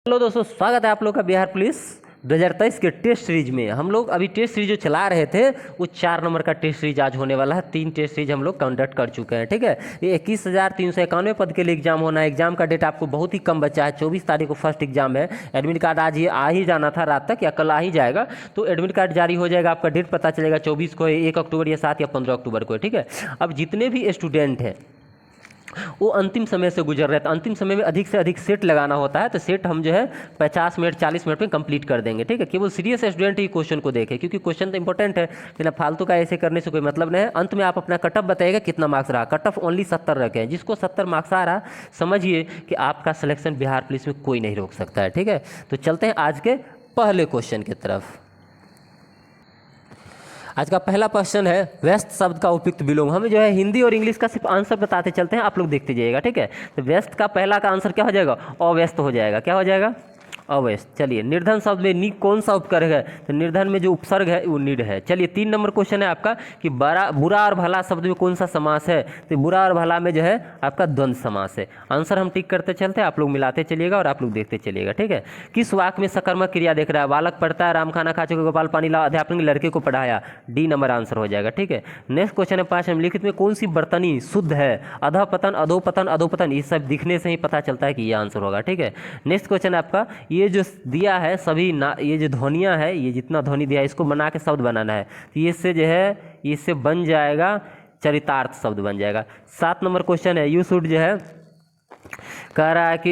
Hello दोस्तों, स्वागत है आप लोग का बिहार पुलिस 2023 के टेस्ट सीरीज में। हम लोग अभी टेस्ट सीरीज जो चला रहे थे वो 4 नंबर का टेस्ट सीरीज आज होने वाला है। 3 टेस्ट सीरीज हम लोग कंडक्ट कर चुके हैं। ठीक है, ये 21,391 पद के लिए एग्जाम होना है। एग्जाम का डेट आपको बहुत ही कम बचा है, 24 तारीख को फर्स्ट एग्जाम है। एडमिट कार्ड आज ये आ ही जाना था रात तक या कल आ ही जाएगा, तो एडमिट कार्ड जारी हो जाएगा। आपका डेट पता चलेगा 24 को, 1 अक्टूबर या 7 या 15 अक्टूबर को। ठीक है, अब जितने भी स्टूडेंट हैं वो अंतिम समय से गुजर रहे हैं, तो अंतिम समय में अधिक से अधिक सेट लगाना होता है। तो सेट हम जो है 50 मिनट 40 मिनट में कंप्लीट कर देंगे। ठीक है, केवल सीरियस स्टूडेंट ही क्वेश्चन को देखें, क्योंकि क्वेश्चन तो इंपॉर्टेंट है, लेकिन फालतू का ऐसे करने से कोई मतलब नहीं है। अंत में आप अपना कट ऑफ बताइएगा कितना मार्क्स रहा। कट ऑफ ओनली 70 रखें। जिसको 70 मार्क्स आ रहा समझिए कि आपका सिलेक्शन बिहार पुलिस में कोई नहीं रोक सकता है। ठीक है, तो चलते हैं आज के पहले क्वेश्चन की तरफ। आज का पहला क्वेश्चन है वेस्ट शब्द का उपयुक्त विलोम। हमें जो है हिंदी और इंग्लिश का सिर्फ आंसर बताते चलते हैं, आप लोग देखते जाइएगा। ठीक है, तो वेस्ट का पहला का आंसर क्या हो जाएगा? अव्यस्त हो जाएगा। क्या हो जाएगा? अव्यस्त। चलिए, निर्धन शब्द में नि कौन सा उपसर्ग है? तो निर्धन में जो उपसर्ग है वो निड है। चलिए, 3 नंबर क्वेश्चन है आपका कि बुरा और भला शब्द में कौन सा समास है? तो बुरा और भला में जो है आपका द्वंद्व समास है। आंसर हम टिक करते चलते हैं, आप लोग मिलाते चलिएगा और आप लोग देखते चलिएगा। ठीक है, किस वाक्य में सकर्मक क्रिया देख रहा है? बालक पढ़ता है, राम खाना खा चुके, गोपाल पानी लाओ, अध्यापक ने लड़के को पढ़ाया। डी नंबर आंसर हो जाएगा। ठीक है, नेक्स्ट क्वेश्चन है 5 निम्नलिखित में कौन सी बर्तनी शुद्ध है? अधपतन, अधोपतन, अधोपतन, ये सब दिखने से ही पता चलता है कि ये आंसर होगा। ठीक है, नेक्स्ट क्वेश्चन है आपका, ये जो दिया है सभी ना, ये जो ध्वनियाँ है, ये जितना ध्वनि दिया है इसको बना के शब्द बनाना है। तो ये से जो है इससे बन जाएगा चरितार्थ शब्द बन जाएगा। 7 नंबर क्वेश्चन है, यू शुड जो है कह रहा है कि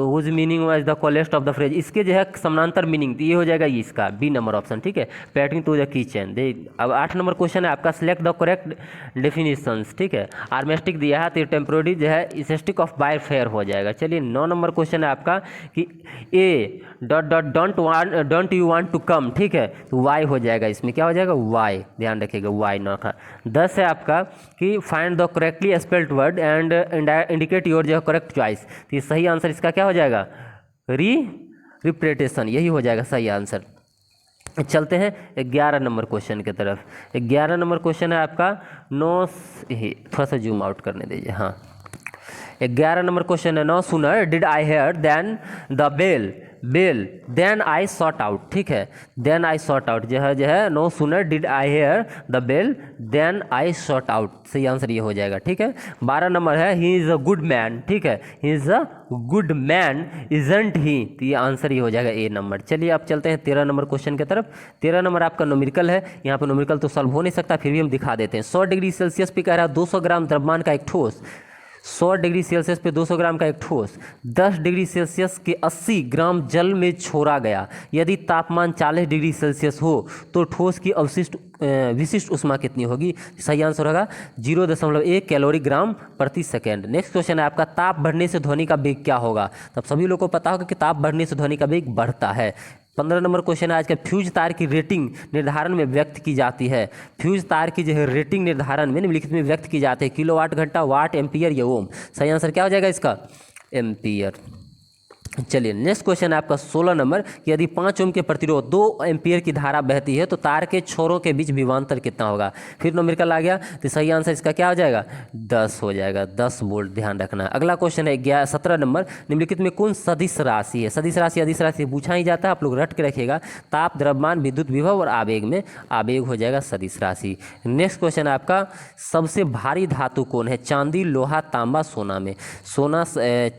whose meaning was the coldest of the phrase. इसके जो है समानांतर मीनिंग, तो ये हो जाएगा ये इसका बी नंबर ऑप्शन। ठीक है, पैटर्न टू द किचन दे। अब 8 नंबर क्वेश्चन है आपका, सिलेक्ट द करेक्ट डेफिनेशंस। ठीक है, आर्मेस्टिक दिया है तो टेम्पोररी जो है इसेस्टिक ऑफ बाय फेयर हो जाएगा। चलिए, 9 नंबर क्वेश्चन है आपका कि A don't you want to come. ठीक है, तो वाई हो जाएगा, इसमें क्या हो जाएगा? वाई, ध्यान रखिएगा, वाई ना था। 10 है आपका कि find the correctly spelled word and indicate your जो करेक्ट चॉइस। तो ये सही आंसर इसका क्या हो जाएगा? रिप्रेटेशन, यही हो जाएगा सही आंसर। चलते हैं 11 नंबर क्वेश्चन की तरफ। 11 नंबर क्वेश्चन है आपका थोड़ा सा जूम आउट करने दीजिए। हाँ, 11 नंबर क्वेश्चन है, no sooner did I hear then the bell then I sought out. ठीक है, देन आई सॉट आउट जो है no sooner did I hear the bell then I sought out, सही answer ये हो जाएगा। ठीक है, 12 नंबर है, he is a good man. ठीक है, he is a good man isn't he, तो ये आंसर ही हो जाएगा ए नंबर। चलिए, आप चलते हैं 13 नंबर क्वेश्चन की तरफ। 13 नंबर आपका न्यूमेरिकल है। यहाँ पर न्यूमेरिकल तो सॉल्व हो नहीं सकता, फिर भी हम दिखा देते हैं। 100 डिग्री सेल्सियस पे कह रहा है 200 ग्राम द्रव्यमान का एक ठोस, 100 डिग्री सेल्सियस पे 200 ग्राम का एक ठोस 10 डिग्री सेल्सियस के 80 ग्राम जल में छोड़ा गया। यदि तापमान 40 डिग्री सेल्सियस हो तो ठोस की विशिष्ट ऊष्मा कितनी होगी? सही आंसर होगा 0.1 कैलोरी ग्राम प्रति सेकेंड। नेक्स्ट क्वेश्चन है आपका, ताप बढ़ने से ध्वनि का वेग क्या होगा? तब सभी लोगों को पता होगा कि ताप बढ़ने से ध्वनि का वेग बढ़ता है। 15 नंबर क्वेश्चन है आज का, फ्यूज तार की रेटिंग निर्धारण में व्यक्त की जाती है। फ्यूज तार की जो है रेटिंग निर्धारण में निम्नलिखित में व्यक्त की जाती है, किलोवाट घंटा, वाट, एम्पियर या ओम। सही आंसर क्या हो जाएगा इसका? एम्पियर। चलिए, नेक्स्ट क्वेश्चन है आपका 16 नंबर कि यदि 5 ओम के प्रतिरोध 2 एम्पियर की धारा बहती है तो तार के छोरों के बीच विभवांतर कितना होगा? फिर न्यूमेरिकल आ गया, तो सही आंसर इसका क्या हो जाएगा? 10 हो जाएगा, 10 वोल्ट, ध्यान रखना है। अगला क्वेश्चन है 17 नंबर, निम्नलिखित में कौन सदिश राशि है? सदिश राशि अदिश राशि पूछा ही जाता है, आप लोग रट के रखिएगा। ताप, द्रव्यमान, विद्युत विभव और आवेग में आवेग हो जाएगा सदिश राशि। नेक्स्ट क्वेश्चन है आपका, सबसे भारी धातु कौन है? चांदी, लोहा, तांबा, सोना में। सोना,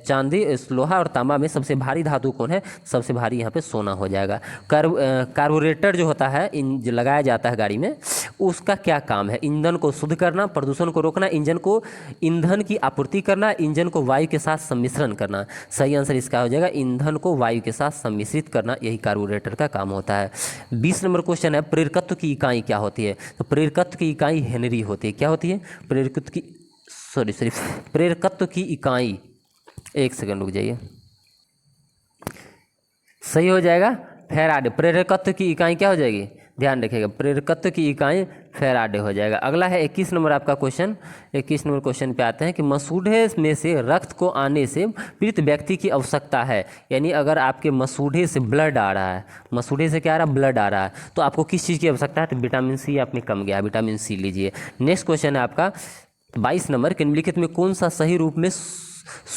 चांदी, लोहा और तांबा में सबसे भारी धातु कौन है? सबसे भारी यहाँ पे सोना हो जाएगा। कार्बोरेटर जो होता है जो लगाया जाता है गाड़ी में, उसका क्या काम है? ईंधन को शुद्ध करना, प्रदूषण को रोकना, इंजन को ईंधन की आपूर्ति करना, इंजन को वायु के साथ सम्मिश्रण करना। सही आंसर इसका हो जाएगा ईंधन को वायु के साथ सम्मिश्रित करना, यही कार्बोरेटर का काम होता है। 20 नंबर क्वेश्चन है, प्रेरकत्व की इकाई क्या होती है? तो प्रेरकत्व की इकाई हेनरी होती है। क्या होती है? प्रेरकत्व की इकाई, एक सेकंड रुक जाइए, सही हो जाएगा फैराडे। प्रेरकत्व की इकाई क्या हो जाएगी? ध्यान रखिएगा, प्रेरकत्व की इकाई फैराडे हो जाएगा। अगला है 21 नंबर आपका क्वेश्चन। 21 नंबर क्वेश्चन पे आते हैं कि मसूढ़े में से रक्त को आने से पीड़ित व्यक्ति की आवश्यकता है। यानी अगर आपके मसूढ़े से ब्लड आ रहा है, मसूढ़े से क्या आ रहा है? ब्लड आ रहा है, तो आपको किस चीज़ की आवश्यकता है? तो विटामिन सी आप में कम गया, विटामिन सी लीजिए। नेक्स्ट क्वेश्चन है आपका 22 नंबर, कि निम्नलिखित में कौन सा सही रूप में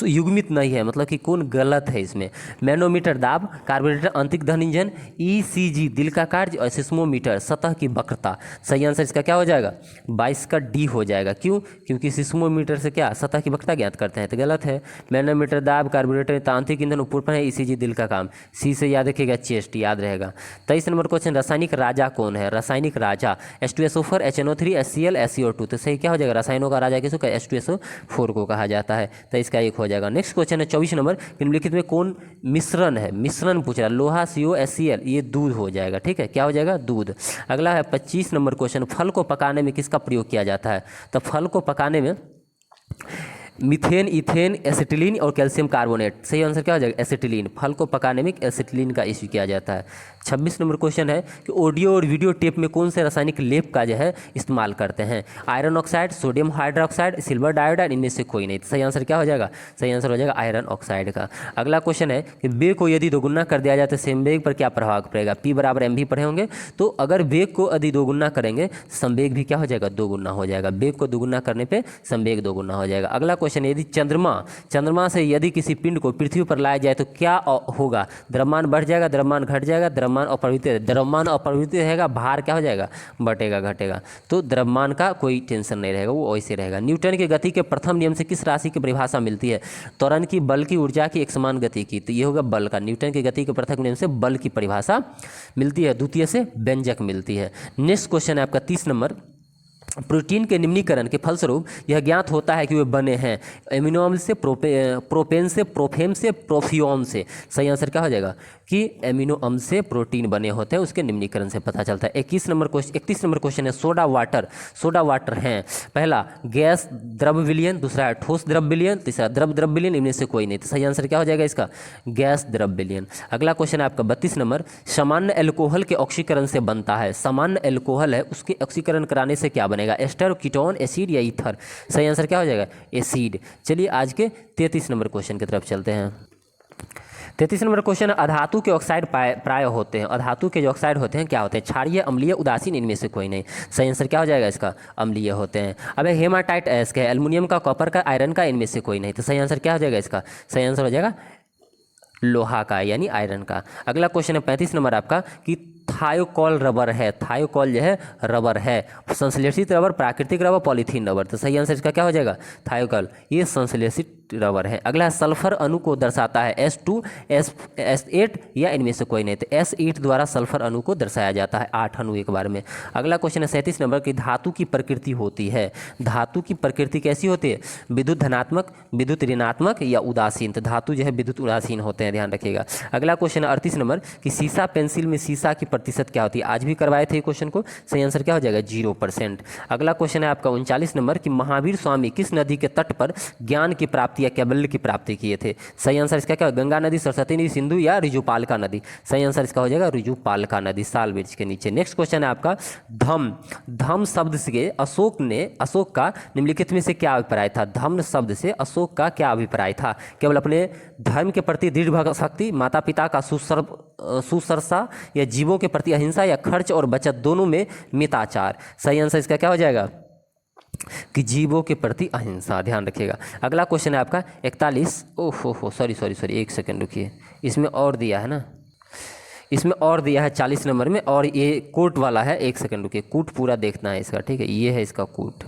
युग्मित नहीं है, मतलब कि कौन गलत है इसमें। मैनोमीटर दाब, कार्बोरेटर अंतिक दहन इंजन, ईसीजी दिल का कार्य और सिस्मोमीटर सतह की वक्रता। सही आंसर इसका क्या हो जाएगा? 22 का डी हो जाएगा। क्यों? क्योंकि सिस्मोमीटर से क्या सतह की वक्रता ज्ञात करते हैं, तो गलत है। मैनोमीटर दाब, कार्बोरेटर आंतरिक ईंधन ऊपर पर है, ईसीजी दिल का काम। सी से याद रखिएगा चेस्ट, याद रहेगा। 23 नंबर क्वेश्चन, रासायनिक राजा कौन है? रासायनिक राजा H2SO4, HNO3, HCl, SCO2। तो सही क्या हो जाएगा? रसायनों का राजा किसको? H2SO4 को कहा जाता है, तो इसका एक हो जाएगा। नेक्स्ट क्वेश्चन है 24 नंबर, निम्नलिखित में कौन मिश्रण है? मिश्रण पूछ रहा है, लोहा CO HCl, ये दूध हो जाएगा। ठीक है, क्या हो जाएगा? दूध। अगला है 25 नंबर क्वेश्चन, फल को पकाने में किसका प्रयोग किया जाता है? तो फल को पकाने में मीथेन, इथेन, एसिटिलीन और कैल्शियम कार्बोनेट। सही आंसर क्या हो जाएगा? एसिटिलीन। फल को पकाने में एसिटिलीन का इश्यू किया जाता है। 26 नंबर क्वेश्चन है कि ऑडियो और वीडियो टेप में कौन से रासायनिक लेप का जो है इस्तेमाल करते हैं? Iron oxide, sodium hydroxide, silver diiodide, इनमें से कोई नहीं। तो सही आंसर क्या हो जाएगा? सही आंसर हो जाएगा आयरन ऑक्साइड का। अगला क्वेश्चन है कि वेग को यदि दोगुना कर दिया जाए तो संवेग पर क्या प्रभाव पड़ेगा? P बराबर mv पढ़े होंगे, तो अगर वेग को यदि दोगुना करेंगे संवेग भी क्या हो जाएगा? दोगुना हो जाएगा। वेग को दोगुना करने पे संवेग दोगुना हो जाएगा। अगला क्वेश्चन, यदि चंद्रमा से यदि किसी पिंड को पृथ्वी पर लाया जाए तो क्या होगा? द्रव्यमान बढ़ जाएगा, द्रव्यमान घट जाएगा, द्रव्यमान अपरिवर्तित रहेगा, भार क्या हो जाएगा? बढ़ेगा, घटेगा। तो द्रव्यमान का कोई टेंशन नहीं रहेगा, वो वैसे रहेगा। न्यूटन के गति के प्रथम नियम से किस राशि की परिभाषा मिलती है? त्वरण की, बल की, ऊर्जा की, एक समान गति की। तो ये होगा बल का। न्यूटन के गति के प्रथम नियम से बल की परिभाषा मिलती है, द्वितीय से व्यंजक मिलती है। नेक्स्ट क्वेश्चन है आपका 30 नंबर, प्रोटीन के निम्नीकरण के फलस्वरूप यह ज्ञात होता है कि वे बने हैं एमिनो अम्ल से, प्रोपेन से, प्रोफेम से, प्रोफियोन से। सही आंसर क्या हो जाएगा? कि एमिनो अम्ल से प्रोटीन बने होते हैं, उसके निम्नीकरण से पता चलता है। 31 नंबर क्वेश्चन है, सोडा वाटर हैं, पहला गैस द्रव विलयन, दूसरा है ठोस द्रव विलयन, तीसरा द्रव विलयन, इनमें से कोई नहीं। तो सही आंसर क्या हो जाएगा इसका? गैस द्रव विलयन। अगला क्वेश्चन है आपका 32 नंबर, सामान्य एल्कोहल के ऑक्सीकरण से बनता है। सामान्य एल्कोहल है, उसके ऑक्सीकरण कराने से क्या बनेगा? एस्टर, कीटोन, एसिड या ईथर। सही आंसर क्या हो जाएगा? एसिड। चलिए आज के 33 नंबर क्वेश्चन की तरफ चलते हैं। 33 नंबर क्वेश्चन, अधातु के ऑक्साइड प्राय होते हैं। अधातु के जो ऑक्साइड होते हैं क्या होते हैं? क्षारीय, अम्लीय, उदासीन, इनमें से कोई नहीं। सही आंसर क्या हो जाएगा इसका? अम्लीय होते हैं। अब हेमाटाइट अयस्क है, एल्युमिनियम का, कॉपर का, आयरन का, इनमें से कोई नहीं। तो सही आंसर क्या हो जाएगा इसका? सही आंसर हो जाएगा लोहा का, यानी आयरन का। अगला क्वेश्चन है 35 नंबर आपका कि थायोकॉल रबर है। थायोकॉल जो है रबर है, संश्लेषित रबर, प्राकृतिक रबर, पॉलीथीन रबर। तो सही आंसर इसका क्या हो जाएगा? थायोकॉल, ये संश्लेषित रबर है। अगला है सल्फर अणु को दर्शाता है, S2, S8 या इनमें से कोई नहीं। तो S8 द्वारा सल्फर अणु को दर्शाया जाता है, 8 अणु एक बार में। अगला क्वेश्चन है 37 नंबर की धातु की प्रकृति होती है। धातु की प्रकृति कैसी होती है? विद्युत धनात्मक, विद्युत ऋणात्मक या उदासीन। तो धातु जो है विद्युत उदासीन होते हैं, ध्यान रखिएगा। अगला क्वेश्चन है 38 नंबर कि सीसा पेंसिल में सीसा की प्रतिशत क्या होती है? आज भी करवाए थे क्वेश्चन को। सही आंसर क्या हो जाएगा? 0%। अगला क्वेश्चन है आपका 39 नंबर कि महावीर स्वामी किस नदी के तट पर ज्ञान की प्राप्ति या कैबल्य की प्राप्ति किए थे? सही आंसर इसका क्या? गंगा नदी, सरस्वती नदी, सिंधु या ऋजुपालका नदी। सही आंसर इसका हो जाएगा ऋजुपालका नदी, साल ब्रिज के नीचे। नेक्स्ट क्वेश्चन है आपका धम शब्द से अशोक का निम्नलिखित में से क्या अभिप्राय था? धम्म शब्द से अशोक का क्या अभिप्राय था? केवल अपने धर्म के प्रति दृढ़ भक्ति, माता पिता का सुसरसा या जीवों के प्रति अहिंसा या खर्च और बचत दोनों में मिताचार। सही आंसर इसका क्या हो जाएगा? कि जीवों के प्रति अहिंसा, ध्यान रखिएगा। अगला क्वेश्चन है आपका 41, ओहो सॉरी 1 सेकंड रुकिए, इसमें और दिया है ना, इसमें और दिया है 40 नंबर में, और ये कोट वाला है। 1 सेकंड रुकिए, कोट पूरा देखना है इसका, ठीक है? ये है इसका कोट।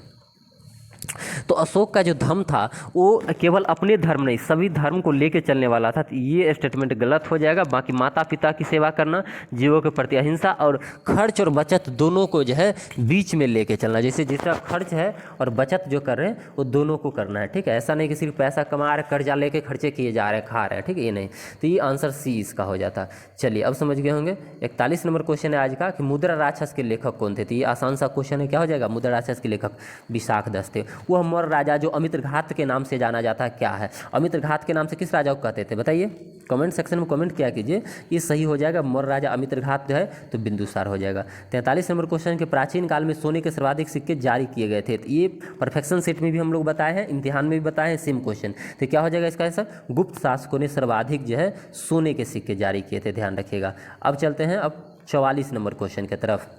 तो अशोक का जो धर्म था वो केवल अपने धर्म नहीं, सभी धर्म को लेके चलने वाला था। तो ये स्टेटमेंट गलत हो जाएगा। बाकी माता पिता की सेवा करना, जीवों के प्रति अहिंसा और खर्च और बचत दोनों को जो है बीच में लेके चलना। जैसे जिसका खर्च है और बचत जो कर रहे हैं वो दोनों को करना है, ठीक है? ऐसा नहीं कि सिर्फ पैसा कमा रहे, कर्जा लेके खर्चे किए जा रहे हैं, खा रहे हैं, ठीक है? ये नहीं। तो ये आंसर सी इसका हो जाता। चलिए अब समझ गए होंगे। 41 नंबर क्वेश्चन है आज का कि मुद्रा राक्षस के लेखक कौन थे? तो ये आसान सा क्वेश्चन है, क्या हो जाएगा? मुद्रा राक्षस के लेखक विशाखदत्त थे। वह मौर्य राजा जो अमित्रघात के नाम से जाना जाता है क्या है? अमित्रघात के नाम से किस राजा को कहते थे? बताइए, कमेंट सेक्शन में कमेंट किया कीजिए। ये सही हो जाएगा, मौर्य राजा अमित्रघात जो है तो बिंदुसार हो जाएगा। 43 नंबर क्वेश्चन के प्राचीन काल में सोने के सर्वाधिक सिक्के जारी किए गए थे। तो ये परफेक्शन सेट में भी हम लोग बताए हैं, इम्तिहान में भी बताए हैं, सेम क्वेश्चन। तो क्या हो जाएगा इसका आंसर? गुप्त शासकों ने सर्वाधिक जो है सोने के सिक्के जारी किए थे, ध्यान रखिएगा। अब चलते हैं अब 44 नंबर क्वेश्चन की तरफ।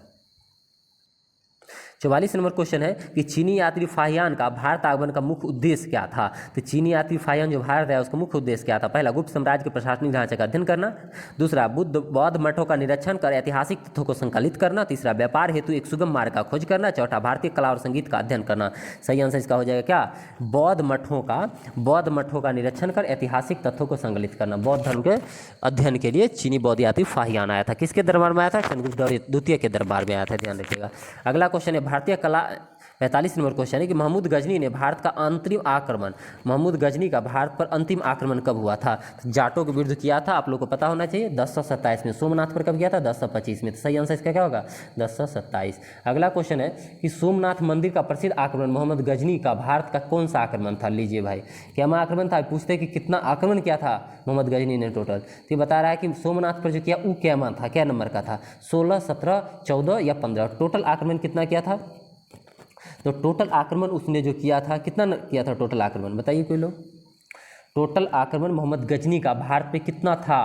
44 नंबर क्वेश्चन है कि चीनी यात्री फाहियान का भारत आगमन का मुख्य उद्देश्य क्या था। तो चीनी यात्री फाहियान जो भारत है उसका मुख्य उद्देश्य क्या था। पहला, गुप्त साम्राज्य के प्रशासनिक ढांचे का अध्ययन करना। दूसरा, बौद्ध मठों का निरीक्षण कर ऐतिहासिक तथ्यों को संकलित करना। तीसरा, व्यापार हेतु एक सुगम मार्ग का खोज करना। चौथा, भारतीय कला और संगीत का अध्ययन करना। सही आंसर इसका हो जाएगा क्या, बौद्ध मठों का निरीक्षण कर ऐतिहासिक तथ्यों को संकलित करना। बौद्ध धर्म के अध्ययन के लिए चीनी बौद्ध यात्री फाहियान आया था। किसके दरबार में आया था, चंद्रगुप्त द्वितीय के दरबार में आया था, ध्यान रखिएगा। अगला क्वेश्चन है भारतीय कला, 45 नंबर क्वेश्चन है कि महमूद गजनी ने भारत का अंतरिम आक्रमण, महमूद गजनी का भारत पर अंतिम आक्रमण कब हुआ था। तो जाटों के विरुद्ध किया था, आप लोग को पता होना चाहिए 1027 में। सोमनाथ पर कब किया था, 1025 में। तो सही आंसर इसका क्या होगा, 1027। अगला क्वेश्चन है कि सोमनाथ मंदिर का प्रसिद्ध आक्रमण मोहम्मद गजनी का भारत का कौन सा आक्रमण था। लीजिए भाई, क्या आक्रमण था, पूछते हैं कि कितना आक्रमण किया था मोहम्मद गजनी ने टोटल। तो ये बता रहा है कि सोमनाथ पर जो किया वो क्या था, क्या नंबर का था, 16, 17, 14 या 15। टोटल आक्रमण कितना किया था। तो टोटल आक्रमण उसने जो किया था, कितना किया था टोटल आक्रमण, बताइए कोई लोग। टोटल आक्रमण मोहम्मद गजनी का भारत पे कितना था।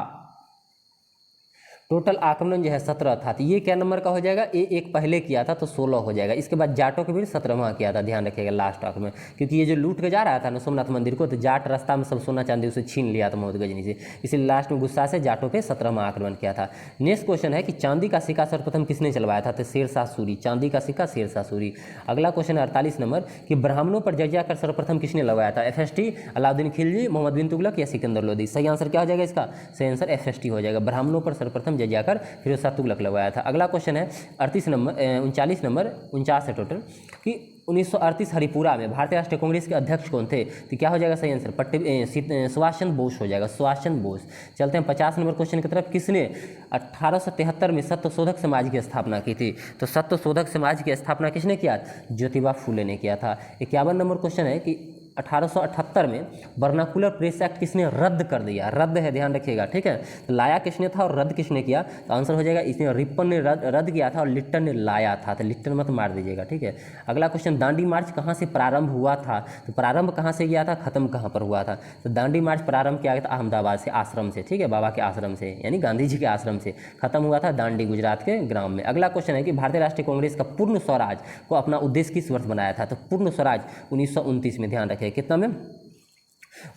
टोटल आक्रमण जो है 17 था। तो ये क्या नंबर का हो जाएगा, ये एक पहले किया था तो 16 हो जाएगा। इसके बाद जाटों के भी 17वां किया था, ध्यान रखिएगा लास्ट आक्रमण। क्योंकि ये जो लूट के जा रहा था ना सोमनाथ मंदिर को, तो जाट रास्ता में सब सोना चांदी उसे छीन लिया था मोहम्मद गजनी से, इसलिए लास्ट में गुस्सा से जाटों पे 17वां आक्रमण किया था। नेक्स्ट क्वेश्चन है कि चांदी का सिक्का सर्वप्रथम किसने चलवाया था। तो शेरशाह सूरी, चांदी का सिक्का शेरशाह सूरी। अगला क्वेश्चन है 48 नंबर कि ब्राह्मणों पर जजिया कर सर्वप्रथम किसने लगवाया था। FST, अलाउद्दीन खिलजी, मोहम्मद बिन तुगलक या सिकंदर लोदी। सही आंसर क्या हो जाएगा इसका, सही आंसर FST हो जाएगा। ब्राह्मणों पर सर्वप्रथम जजिया कर फिर तुगलक लगवाया था। अगला क्वेश्चन है 38 नंबर 39 नंबर 49 है टोटल कि 1938 हरिपुरा में भारतीय राष्ट्रीय कांग्रेस के अध्यक्ष कौन थे। तो क्या हो जाएगा सही आंसर, सुभाष चंद्र बोस हो जाएगा, सुभाष चंद्र बोस। चलते हैं 50 नंबर क्वेश्चन की तरफ। किसने 1873 में सत्यशोधक समाज की स्थापना की थी। तो सत्यशोधक समाज की स्थापना किसने किया, ज्योतिबा फूले ने किया था। 51 नंबर क्वेश्चन है कि 1878 में वर्नाकुलर प्रेस एक्ट किसने रद्द कर दिया, रद्द है ध्यान रखिएगा, ठीक है। तो लाया किसने था और रद्द किसने किया। तो आंसर हो जाएगा इसने रिपन ने रद्द किया था और लिट्टन ने लाया था। तो लिट्टन मत मार दीजिएगा, ठीक है। अगला क्वेश्चन, दांडी मार्च कहाँ से प्रारंभ हुआ था। तो प्रारंभ कहाँ से किया था, खत्म कहाँ पर हुआ था। तो दांडी मार्च प्रारंभ किया गया था अहमदाबाद से, आश्रम से, ठीक है, बाबा के आश्रम से, यानी गांधी जी के आश्रम से। खत्म हुआ था दांडी, गुजरात के ग्राम में। अगला क्वेश्चन है कि भारतीय राष्ट्रीय कांग्रेस का पूर्ण स्वराज को अपना उद्देश्य किस वर्ष बनाया था। तो पूर्ण स्वराज 1929 में, ध्यान रखिए कितना में,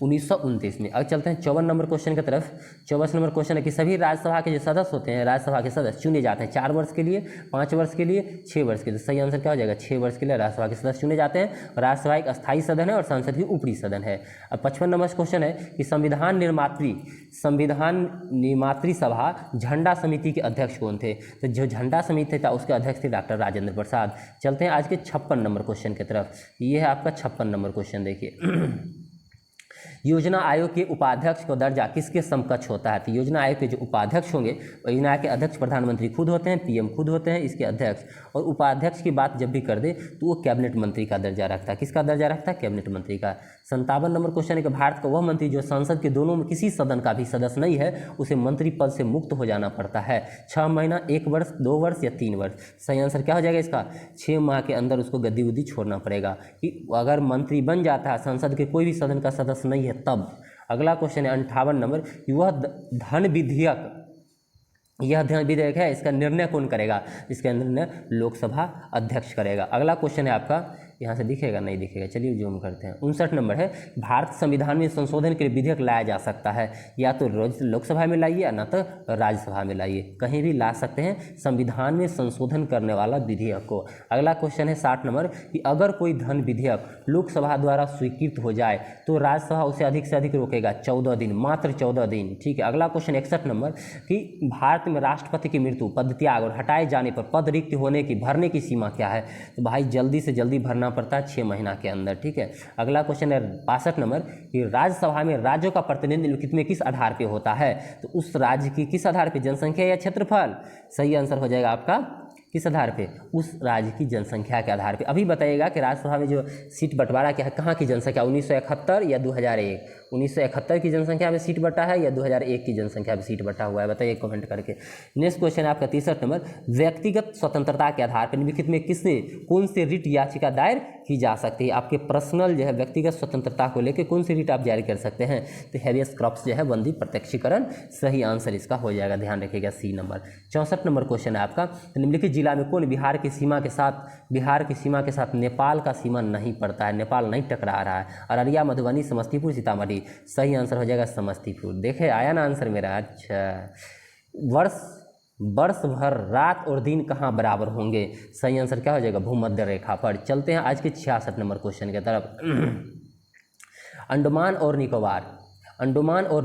1929 में। अब चलते हैं 54 नंबर क्वेश्चन की तरफ। 54 नंबर क्वेश्चन है कि सभी राज्यसभा के जो सदस्य होते हैं, राज्यसभा के सदस्य चुने जाते हैं 4 वर्ष के लिए, 5 वर्ष के लिए, 6 वर्ष के लिए। सही आंसर क्या हो जाएगा, 6 वर्ष के लिए राज्यसभा के सदस्य चुने जाते हैं। राज्यसभा एक अस्थायी सदन है और संसद की ऊपरी सदन है। अब 55 नंबर क्वेश्चन है कि संविधान निर्मात्री सभा झंडा समिति के अध्यक्ष कौन थे। तो जो झंडा समिति था उसके अध्यक्ष थे डॉक्टर राजेंद्र प्रसाद। चलते हैं आज के 56 नंबर क्वेश्चन की तरफ। ये है आपका 56 नंबर क्वेश्चन, देखिए। योजना आयोग के उपाध्यक्ष का दर्जा किसके समकक्ष होता है। तो योजना आयोग के जो उपाध्यक्ष होंगे, योजना आयोग के अध्यक्ष प्रधानमंत्री खुद होते हैं, PM खुद होते हैं इसके अध्यक्ष। और उपाध्यक्ष की बात जब भी कर दे तो वो कैबिनेट मंत्री का दर्जा रखता है। किसका दर्जा रखता है, कैबिनेट मंत्री का। 57 नंबर क्वेश्चन है कि भारत का वह मंत्री जो संसद के दोनों में किसी सदन का भी सदस्य नहीं है, उसे मंत्री पद से मुक्त हो जाना पड़ता है। 6 महीना, 1 वर्ष, 2 वर्ष या 3 वर्ष। सही आंसर क्या हो जाएगा इसका, 6 माह के अंदर उसको गद्दी उद्दी छोड़ना पड़ेगा। कि अगर मंत्री बन जाता है, संसद के कोई भी सदन का सदस्य नहीं है तब। अगला क्वेश्चन है 58 नंबर कि वह धन विधेयक, यह धन विधेयक है, इसका निर्णय कौन करेगा। इसका निर्णय लोकसभा अध्यक्ष करेगा। अगला क्वेश्चन है आपका, यहाँ से दिखेगा नहीं दिखेगा, चलिए जूम करते हैं। 59 नंबर है भारत संविधान में संशोधन के लिए विधेयक लाया जा सकता है, या तो लोकसभा में लाइए या ना तो राज्यसभा में लाइए, कहीं भी ला सकते हैं संविधान में संशोधन करने वाला विधेयक को। अगला क्वेश्चन है 60 नंबर कि अगर कोई धन विधेयक लोकसभा द्वारा स्वीकृत हो जाए तो राज्यसभा उसे अधिक से अधिक रोकेगा 14 दिन, मात्र 14 दिन, ठीक है। अगला क्वेश्चन 61 नंबर कि भारत में राष्ट्रपति की मृत्यु, पदत्याग और हटाए जाने पर पद रिक्त होने की भरने की सीमा क्या है। तो भाई जल्दी से जल्दी भरना पड़ता है 6 महीना के अंदर, ठीक है। अगला क्वेश्चन है 62 नंबर कि राज्यसभा में राज्यों का प्रतिनिधित्व किस आधार पे होता है। तो उस राज्य की किस आधार पे, जनसंख्या या क्षेत्रफल। सही आंसर हो जाएगा आपका किस आधार पे, उस राज्य की जनसंख्या के आधार पे। अभी बताइएगा कि राज्यसभा में जो सीट बंटवारा क्या है, कहाँ की जनसंख्या, 1971 या 2001, 1971 की जनसंख्या में सीट बटा है या 2001 की जनसंख्या में सीट बटा हुआ है, बताइए कमेंट करके। नेक्स्ट क्वेश्चन है आपका 63 नंबर, व्यक्तिगत स्वतंत्रता के आधार पर निम्नलिखित में किससे कौन से रिट याचिका दायर की जा सकती है? आपके पर्सनल जो है व्यक्तिगत स्वतंत्रता को लेकर कौन सी रिट आप जारी कर सकते हैं? तो हैबियस कॉर्पस जो है बंदी प्रत्यक्षीकरण सही आंसर इसका हो जाएगा, ध्यान रखिएगा सी नंबर। 64 नंबर क्वेश्चन है आपका, निम्नलिखित जिला में कौन बिहार की सीमा के साथ नेपाल का सीमा नहीं पड़ता है, नेपाल नहीं टकरा रहा है? अररिया, मधुबनी, समस्तीपुर, सीतामढ़ी। सही आंसर हो जाएगा समस्तीपुर। देखे आया ना आंसर मेरा? अच्छा। वर्ष भर रात और दिन कहाँ बराबर होंगे? सही आंसर क्या हो जाएगा? भूमध्य रेखा पर। चलते हैं आज के 66 नंबर क्वेश्चन की तरफ। अंडमान और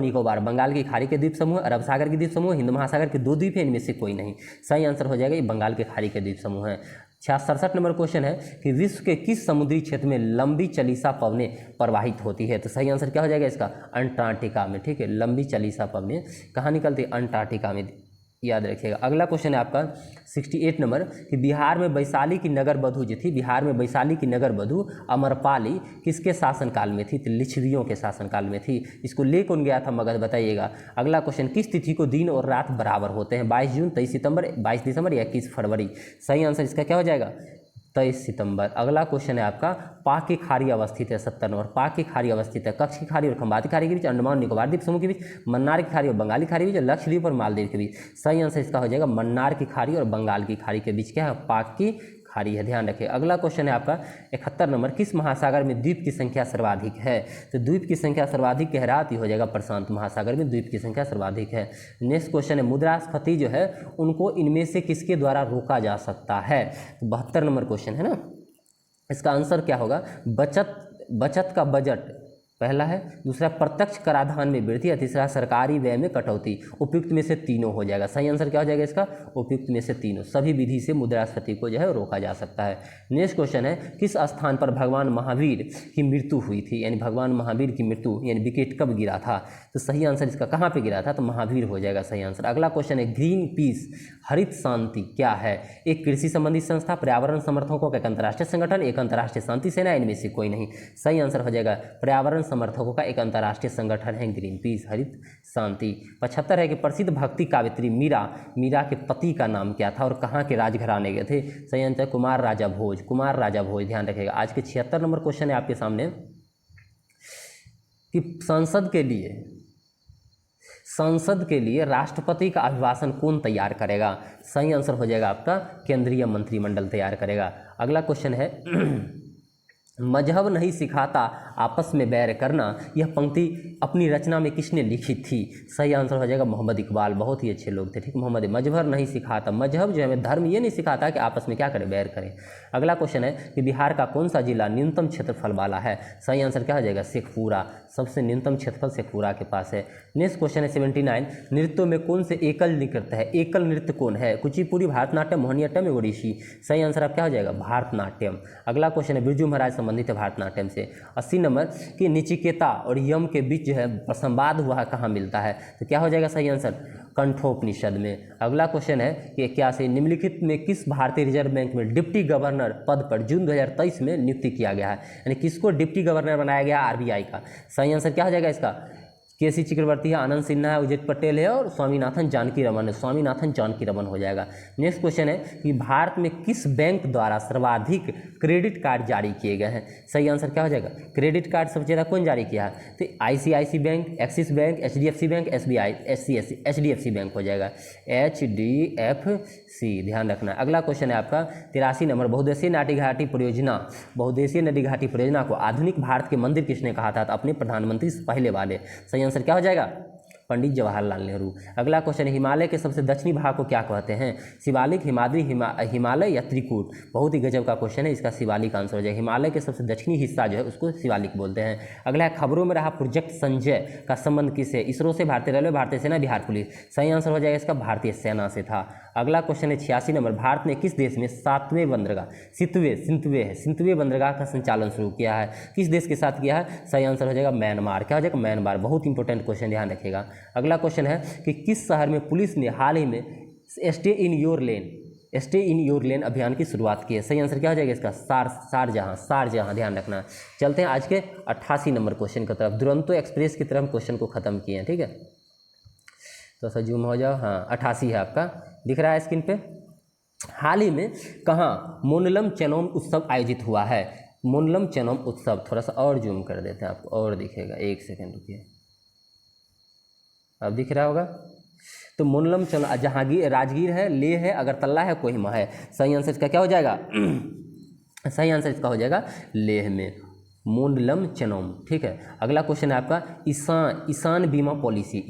निकोबार बंगाल की खाड़ी के द्वीप समूह, अरब सागर के द्वीप समूह, हिंद महासागर के 2 द्वीप हैं, इनमें से कोई नहीं। सही आंसर हो जाएगा ये बंगाल के खाड़ी के द्वीप समूह है। 67 नंबर क्वेश्चन है कि विश्व के किस समुद्री क्षेत्र में लंबी चलीसा पवनें प्रवाहित होती है? तो सही आंसर क्या हो जाएगा इसका? अंटार्कटिका में। ठीक है, लंबी चलीसा पवनें कहाँ निकलती है? अंटार्कटिका में, याद रखिएगा। अगला क्वेश्चन है आपका 68 नंबर कि बिहार में वैशाली की नगर बधू जो थी, बिहार में वैशाली की नगर बधू अमरपाली किसके शासनकाल में थी? तो लिच्छवियों के शासनकाल में थी। इसको ले कौन गया था मगध, बताइएगा। अगला क्वेश्चन, किस तिथि को दिन और रात बराबर होते हैं? 22 जून, 23 सितंबर, 22 दिसंबर या 21 फरवरी? सही आंसर इसका क्या हो जाएगा? 23 सितंबर। अगला क्वेश्चन है आपका, पाक की खाड़ी अवस्थित है 70 नंबर, पाक की खाड़ी अवस्थित है कच्छ की खाड़ी और खंबाती खाड़ी के बीच, अंडमान निकोबार द्वीप समूह के बीच, मन्नार की खाड़ी और बंगाली खाड़ी के बीच, लक्षद्वीप और मालदीव के बीच। सही आंसर इसका हो जाएगा मन्नार की खाड़ी और बंगाल की खाड़ी के बीच क्या है? पाक की खाड़ी है, ध्यान रखिए। अगला क्वेश्चन है आपका 71 नंबर, किस महासागर में द्वीप की संख्या सर्वाधिक है? तो द्वीप की संख्या सर्वाधिक कह रहा हो जाएगा प्रशांत महासागर में द्वीप की संख्या सर्वाधिक है। नेक्स्ट क्वेश्चन है, मुद्रास्फीति जो है उनको इनमें से किसके द्वारा रोका जा सकता है? तो 72 नंबर क्वेश्चन है ना, इसका आंसर क्या होगा? बचत का बजट पहला है, दूसरा प्रत्यक्ष कराधान में वृद्धि, तीसरा सरकारी व्यय में कटौती। उपयुक्त में से तीनों हो जाएगा। सही आंसर क्या हो जाएगा इसका? उपयुक्त में से तीनों। सभी विधि से मुद्रास्फीति को जो है रोका जा सकता है। नेक्स्ट क्वेश्चन है, किस स्थान पर भगवान महावीर की मृत्यु हुई थी? यानी भगवान महावीर की मृत्यु यानी विकेट कब गिरा था? तो सही आंसर इसका कहाँ पर गिरा था? तो महावीर हो जाएगा सही आंसर। अगला क्वेश्चन है, ग्रीन पीस हरित शांति क्या है? एक कृषि संबंधी संस्था, पर्यावरण समर्थकों का एक अंतर्राष्ट्रीय संगठन, एक अंतर्राष्ट्रीय शांति सेना, इनमें से कोई नहीं। सही आंसर हो जाएगा पर्यावरण समर्थकों का एक अंतर्राष्ट्रीय संगठन है ग्रीन पीस हरित शांति। 75 है कि प्रसिद्ध भक्ति काव्यत्री मीरा के पति का नाम क्या था और कहाँ के राजघराने के थे? सही आंसर कुमार राजा भोज, ध्यान रखिएगा। आज के 76 नंबर क्वेश्चन है आपके सामने कि संसद के लिए राष्ट्रपति का अभिभाषण कौन तैयार करेगा? सही आंसर हो जाएगा आपका केंद्रीय मंत्रिमंडल तैयार करेगा। अगला क्वेश्चन है, मजहब नहीं सिखाता आपस में बैर करना, यह पंक्ति अपनी रचना में किसने लिखी थी? सही आंसर हो जाएगा मोहम्मद इकबाल, बहुत ही अच्छे लोग थे। ठीक, मजहब नहीं सिखाता, मजहब जो है धर्म ये नहीं सिखाता कि आपस में क्या करें? बैर करें। अगला क्वेश्चन है कि बिहार का कौन सा जिला न्यूनतम क्षेत्रफल वाला है? सही आंसर क्या हो जाएगा? शेखपुरा, सबसे न्यूनतम क्षेत्रफल शेखपुरा के पास है। नेक्स्ट क्वेश्चन है 79, नृत्यों में कौन से एकल नृत्य है? एकल नृत्य कौन है? कुचिपुड़ी, भारतनाट्यम, मोहिनीअट्टम या ओडिसी? सही आंसर आप क्या हो जाएगा? भारतनाट्यम। अगला क्वेश्चन है, बिरजू महाराज संबंधित है भारतनाट्यम से। 80 नंबर कि नचिकेता और यम के बीच जो है संवाद हुआ कहाँ मिलता है? तो क्या हो जाएगा सही आंसर? कंठोपनिषद में। अगला क्वेश्चन है कि 81 निम्नलिखित में किस भारतीय रिजर्व बैंक में डिप्टी गवर्नर पद पर जून 2023 में नियुक्ति किया गया है? यानी किसको डिप्टी गवर्नर बनाया गया? आरबीआई का। सही आंसर क्या हो जाएगा इसका? केसी चक्रवर्ती है, आनंद सिन्हा है, उदित पटेल है और स्वामीनाथन जानकी रमन है। स्वामीनाथन जानकी रमन हो जाएगा। नेक्स्ट क्वेश्चन है कि भारत में किस बैंक द्वारा सर्वाधिक क्रेडिट कार्ड जारी किए गए हैं? सही आंसर क्या हो जाएगा? क्रेडिट कार्ड सबसे ज़्यादा कौन जारी किया है? तो ICICI bank, Axis bank, HDFC bank, SBI, HDFC bank हो जाएगा, एचडीएफसी, ध्यान रखना। अगला क्वेश्चन है आपका 83 नंबर, बहुउद्देशीय नदी घाटी परियोजना को आधुनिक भारत के मंदिर किसने कहा था? तो अपने प्रधानमंत्री से पहले वाले। सही आंसर क्या हो जाएगा? पंडित जवाहरलाल नेहरू। अगला क्वेश्चन है, हिमालय के सबसे दक्षिणी भाग को क्या कहते हैं? शिवालिक, हिमाद्री, हिमालय या त्रिकूट? बहुत ही गजब का क्वेश्चन है, इसका शिवालिक आंसर हो जाएगा। हिमालय के सबसे दक्षिणी हिस्सा जो है उसको शिवालिक बोलते हैं। अगला है, खबरों में रहा प्रोजेक्ट संजय का संबंध किससे? इसरो से, भारतीय रेलवे, भारतीय सेना, बिहार पुलिस? सही आंसर हो जाएगा इसका भारतीय सेना से था। अगला क्वेश्चन है 86 नंबर, भारत ने किस देश में सितवें बंदरगाह का संचालन शुरू किया है? किस देश के साथ किया है? सही आंसर हो जाएगा म्यांमार। क्या हो जाएगा? म्यांमार। बहुत इंपॉर्टेंट क्वेश्चन, ध्यान रखिएगा। अगला क्वेश्चन है कि किस शहर में पुलिस ने हाल ही में stay in your lane stay in your lane अभियान की शुरुआत की है? सही आंसर क्या हो जाएगा इसका? शारजाहाँ, ध्यान रखना। चलते हैं आज के 88 नंबर क्वेश्चन की तरफ। दुरंतो एक्सप्रेस की तरफ क्वेश्चन को खत्म किए हैं, ठीक है। तो सर जूम हो जाओ, हाँ 88 है आपका, दिख रहा है स्क्रीन पे। हाल ही में कहाँ मोनलम चेनोम उत्सव आयोजित हुआ है? मोनलम चेनोम उत्सव, थोड़ा सा और जूम कर देते हैं आपको और दिखेगा, एक सेकेंड रुकिए, अब दिख रहा होगा। तो मोनलम चेनोम जहांगीर राजगीर है, लेह है, अगरतला है, कोहिमा है। सही आंसर इसका क्या हो जाएगा? सही आंसर इसका हो जाएगा लेह में मोनलम चेनोम, ठीक है। अगला क्वेश्चन है आपका ईशान बीमा पॉलिसी,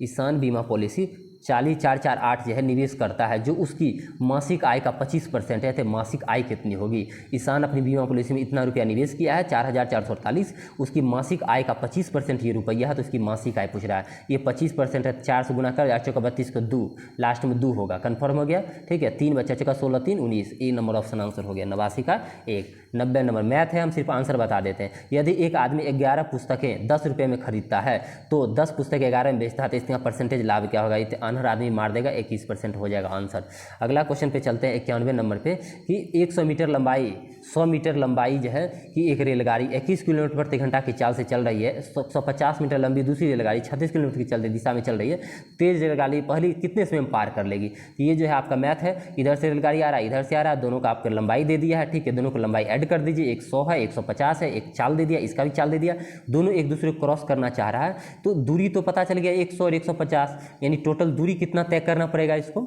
ईशान बीमा पॉलिसी 40448 जो है निवेश करता है, जो उसकी मासिक आय का 25% है, तो मासिक आय कितनी होगी? ईशान अपनी बीमा पॉलिसी में इतना रुपया निवेश किया है 4448, उसकी मासिक आय का 25% ये रुपया है, तो उसकी मासिक आय पूछ रहा है। ये 25% है, 4 से गुना कर 8 चौका 32 को 2, लास्ट में 2 होगा, कन्फर्म हो गया, ठीक है। 3 बच्चा चौका 16 3 19, ए नंबर ऑप्शन आंसर हो गया 89 का 1। 90 नंबर मैथ है, हम सिर्फ आंसर बता देते हैं। यदि एक आदमी 11 पुस्तकें 10 रुपये में खरीदता है तो 10 पुस्तकें 11 में बेचता है, तो इसका परसेंटेज लाभ क्या होगा? अनहर आदमी मार देगा, 21% हो जाएगा आंसर। अगला क्वेश्चन पे चलते हैं 91 नंबर पे कि 100 मीटर लंबाई 100 मीटर लंबाई जो है कि एक रेलगाड़ी 21 किलोमीटर प्रति घंटा की चाल से चल रही है। 150 मीटर लंबी दूसरी रेलगाड़ी 36 किलोमीटर की चलती दिशा में चल रही है। तेज रेलगाड़ी पहली कितने समय में पार कर लेगी? तो ये जो है आपका मैथ है, इधर से रेलगाड़ी आ रहा है, इधर से आ रहा है, दोनों का आपको लंबाई दे दिया है, ठीक है। दोनों को लंबाई ऐड कर दीजिए, एक 100 है, 150 है, एक चाल दे दिया, इसका भी चाल दे दिया, दोनों एक दूसरे को क्रॉस करना चाह रहा है, तो दूरी तो पता चल गया 100 और 150, यानी टोटल दूरी कितना तय करना पड़ेगा इसको?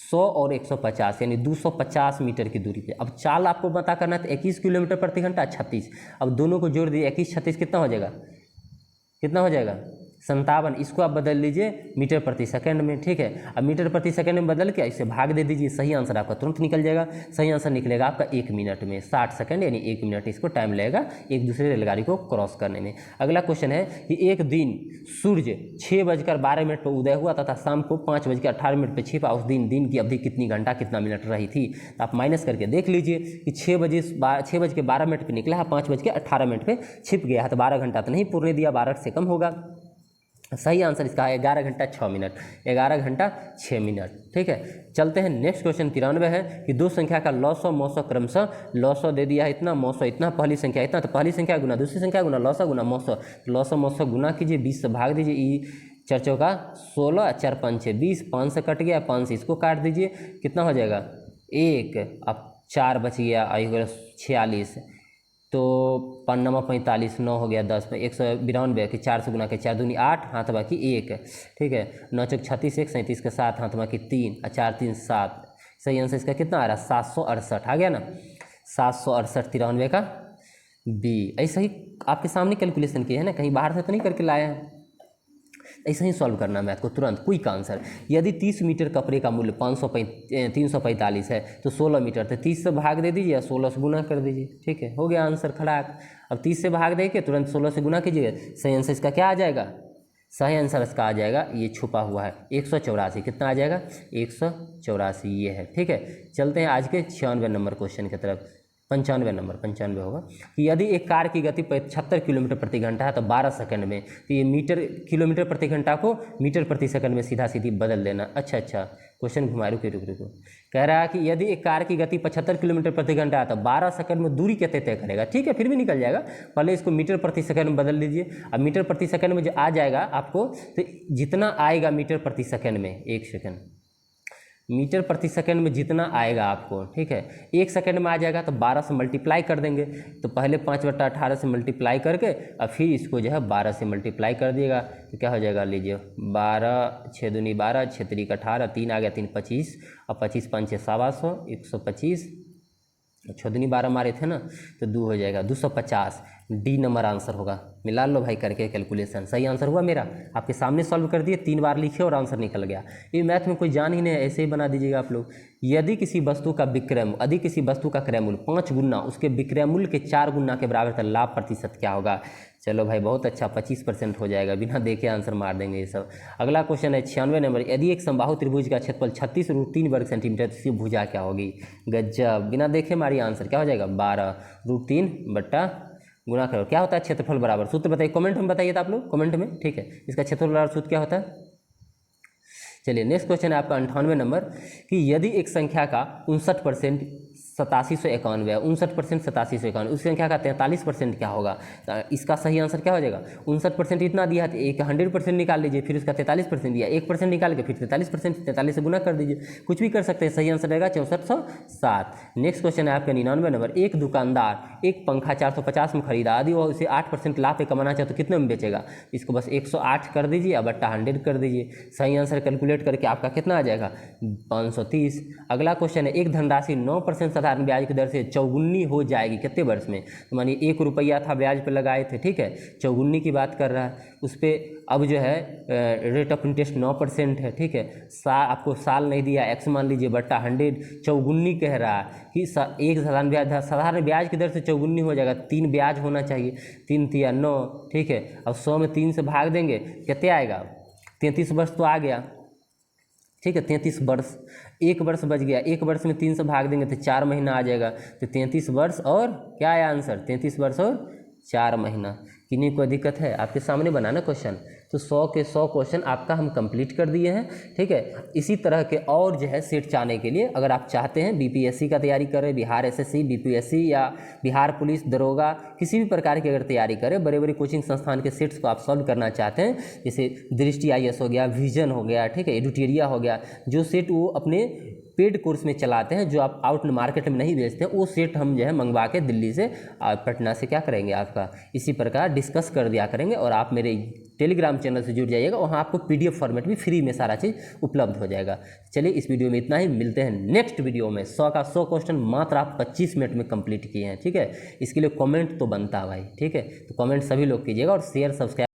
100 और 150 यानी 250 मीटर की दूरी पे। अब चाल आपको पता करना है, तो 21 किलोमीटर प्रति घंटा 36, अब दोनों को जोड़ दिए 21 36 कितना हो जाएगा? कितना हो जाएगा? 57। इसको आप बदल लीजिए मीटर प्रति सेकंड में, ठीक है। अब मीटर प्रति सेकंड में बदल के इसे भाग दे दीजिए, सही आंसर आपका तुरंत निकल जाएगा। सही आंसर निकलेगा आपका 1 मिनट में, 60 सेकंड यानी 1 मिनट इसको टाइम लगेगा एक दूसरे रेलगाड़ी को क्रॉस करने में। अगला क्वेश्चन है कि एक दिन सूर्य 6:12 पर उदय हुआ तथा शाम को 5:18 पर छिपा, उस दिन की अवधि कितनी घंटा कितना मिनट रही थी? तो आप माइनस करके देख लीजिए कि 6:12 पर निकला है, 5:18 पर छिप गया है, तो 12 घंटा तो नहीं पूर्ण दिया, 12 से कम होगा। सही आंसर इसका है 11 घंटा 6 मिनट, 11 घंटा 6 मिनट, ठीक है। चलते हैं नेक्स्ट क्वेश्चन 93 है कि दो संख्या का लॉसो मौसो क्रमशः, लॉसो दे दिया है इतना, मौसो इतना, पहली संख्या इतना, तो पहली संख्या गुना दूसरी संख्या गुना लॉसो गुना मौसो, लॉसो मौसो गुना कीजिए, 20 से भाग दीजिए, ई 4 चौका 16, 4 5 6 20, 5 से कट गया, 5 से इसको काट दीजिए, कितना हो जाएगा? 1, अब 4 बच गया, आई हो 46, तो 5 9 45, 9 हो गया 10 में 192 के 4 से गुना के 4 दूनी 8, हाथ बाकी 1, ठीक है। 9 चौक 36, 1 37 के 7, हाथ बाकी 3, 4 3 7। सही आंसर इसका कितना आ रहा है? 768 आ गया ना, 768 93 का बी। ऐसा ही आपके सामने कैलकुलेशन किए है ना, कहीं बाहर से तो नहीं करके लाए हैं। ऐसा ही सॉल्व करना मैथ को तुरंत, क्विक आंसर। यदि 30 मीटर कपड़े का मूल्य 345 है तो 16 मीटर, तो 30 से भाग दे दीजिए, 16 से गुना कर दीजिए, ठीक है, हो गया आंसर खड़ाक। अब 30 से भाग दे के तुरंत 16 से गुना कीजिए, सही आंसर इसका क्या आ जाएगा? सही आंसर इसका आ जाएगा, ये छुपा हुआ है 184, कितना आ जाएगा? 184 ये है, ठीक है। चलते हैं आज के 96 नंबर क्वेश्चन की तरफ, 95 होगा कि यदि एक कार की गति 75 किलोमीटर प्रति घंटा है तो 12 सेकंड में, तो ये किलोमीटर प्रति घंटा को मीटर प्रति सेकंड में सीधा सीधी बदल देना। अच्छा क्वेश्चन घुमा, रुको कह रहा है कि यदि एक कार की गति 75 किलोमीटर प्रति घंटा है तो 12 सेकंड में दूरी कितने तय करेगा? ठीक है, फिर भी निकल जाएगा, पहले इसको मीटर प्रति सेकंड में बदल लीजिए। अब मीटर प्रति सेकंड में जो आ जाएगा आपको, तो जितना आएगा मीटर प्रति सेकंड में, 1 सेकंड, मीटर प्रति सेकंड में जितना आएगा आपको, ठीक है, 1 सेकंड में आ जाएगा तो 12 से मल्टीप्लाई कर देंगे। तो पहले 5/18 से मल्टीप्लाई करके और फिर इसको जो है 12 से मल्टीप्लाई कर दिएगा, तो क्या हो जाएगा? लीजिए 12 6 दूनी 12, 6 3 18, 3 आ गया 3 25, और 25 5 6 125, 125, 6 दूनी 12 मारे थे ना, तो 2 हो जाएगा 250। डी नंबर आंसर होगा। मिला लो भाई करके कैलकुलेशन, सही आंसर हुआ मेरा, आपके सामने सॉल्व कर दिए, 3 बार लिखे और आंसर निकल गया। ये मैथ में कोई जान ही नहीं है, ऐसे ही बना दीजिएगा आप लोग। यदि किसी वस्तु का क्रय मूल्य 5 गुना उसके विक्रय मूल्य के 4 गुना के बराबर तो लाभ प्रतिशत क्या होगा? चलो भाई बहुत अच्छा, 25% हो जाएगा, बिना देखे आंसर मार देंगे ये सब। अगला क्वेश्चन है 96 नंबर, यदि एक समबाहु त्रिभुज का क्षेत्रफल 36√3 वर्ग सेंटीमीटर तो इसकी भुजा क्या होगी? गजब, बिना देखे मारिए आंसर, क्या हो जाएगा? 12√3 बट्टा गुना करो, क्या होता है क्षेत्रफल बराबर? सूत्र बताइए, कमेंट में बताइए, तो आप लोग कमेंट में, ठीक है। इसका क्षेत्रफल बराबर सूत्र क्या होता है? चलिए नेक्स्ट क्वेश्चन है आपका 98 नंबर कि यदि एक संख्या का 59% 8791 है, 59% 8791, उस संख्या का 43% क्या होगा? तो इसका सही आंसर क्या हो जाएगा? 59% इतना दिया है, एक 100% निकाल लीजिए, फिर उसका 43% दिया, 1% निकाल के फिर 43%, 43 से गुना कर दीजिए, कुछ भी कर सकते हैं। सही आंसर रहेगा 6407। नेक्स्ट क्वेश्चन है आपका 99 नंबर, एक दुकानदार एक पंखा 450 में खरीदा, यदि वो उसे 8% लाभ पे कमाना चाहे तो कितने में बेचेगा? इसको बस 108 कर दीजिए, अब बट्टा 100 कर दीजिए। सही आंसर कैलकुलेट करके आपका कितना आ जाएगा? 530। अगला क्वेश्चन है, एक धनराशि 9% साधारण ब्याज की दर से चौगुनी हो जाएगी कितने वर्ष में? तो मानिए 1 रुपया था ब्याज पे लगाए थे, ठीक है, चौगुनी की बात कर रहा है, उस पर अब जो है रेट ऑफ इंटरेस्ट 9% है, ठीक है, आपको साल नहीं दिया, एक्स मान लीजिए, बट्टा 100, चौगुनी कह रहा है कि एक साधारण ब्याज की दर से चौगुनी हो जाएगा, 3 ब्याज होना चाहिए, 3 तिया 9, ठीक है, अब 100 में 3 से भाग देंगे, कितने आएगा? 33 वर्ष तो आ गया, ठीक है, 33 वर्ष, 1 वर्ष बच गया, 1 वर्ष में 3 से भाग देंगे तो 4 महीना आ जाएगा, तो 33 वर्ष और क्या आया आंसर? 33 वर्ष और 4 महीना। किन्हीं को दिक्कत है? आपके सामने बनाना क्वेश्चन। तो 100 के 100 क्वेश्चन आपका हम कंप्लीट कर दिए हैं, ठीक है। इसी तरह के और जो है सेट चाहने के लिए अगर आप चाहते हैं बीपीएससी का तैयारी करें, बिहार एसएससी, बीपीएससी या बिहार पुलिस दरोगा, किसी भी प्रकार की अगर तैयारी करें, बड़े बड़े कोचिंग संस्थान के सेट्स को आप सॉल्व करना चाहते हैं, जैसे दृष्टि आईएएस हो गया, विजन हो गया, ठीक है, एडुटेरिया हो गया, जो सेट वो अपने पेड कोर्स में चलाते हैं, जो आप आउट मार्केट में नहीं बेचते हैं, वो सेट हम जो है मंगवा के दिल्ली से पटना से क्या करेंगे, आपका इसी प्रकार डिस्कस कर दिया करेंगे। और आप मेरे टेलीग्राम चैनल से जुड़ जाइएगा, वहाँ आपको पीडीएफ फॉर्मेट भी फ्री में सारा चीज़ उपलब्ध हो जाएगा। चलिए इस वीडियो में इतना ही, मिलते हैं नेक्स्ट वीडियो में। 100 का 100 क्वेश्चन मात्र आप 25 मिनट में कंप्लीट किए हैं, ठीक है। इसके लिए कमेंट तो बनता है भाई, ठीक है, तो कमेंट सभी लोग कीजिएगा और शेयर सब्सक्राइब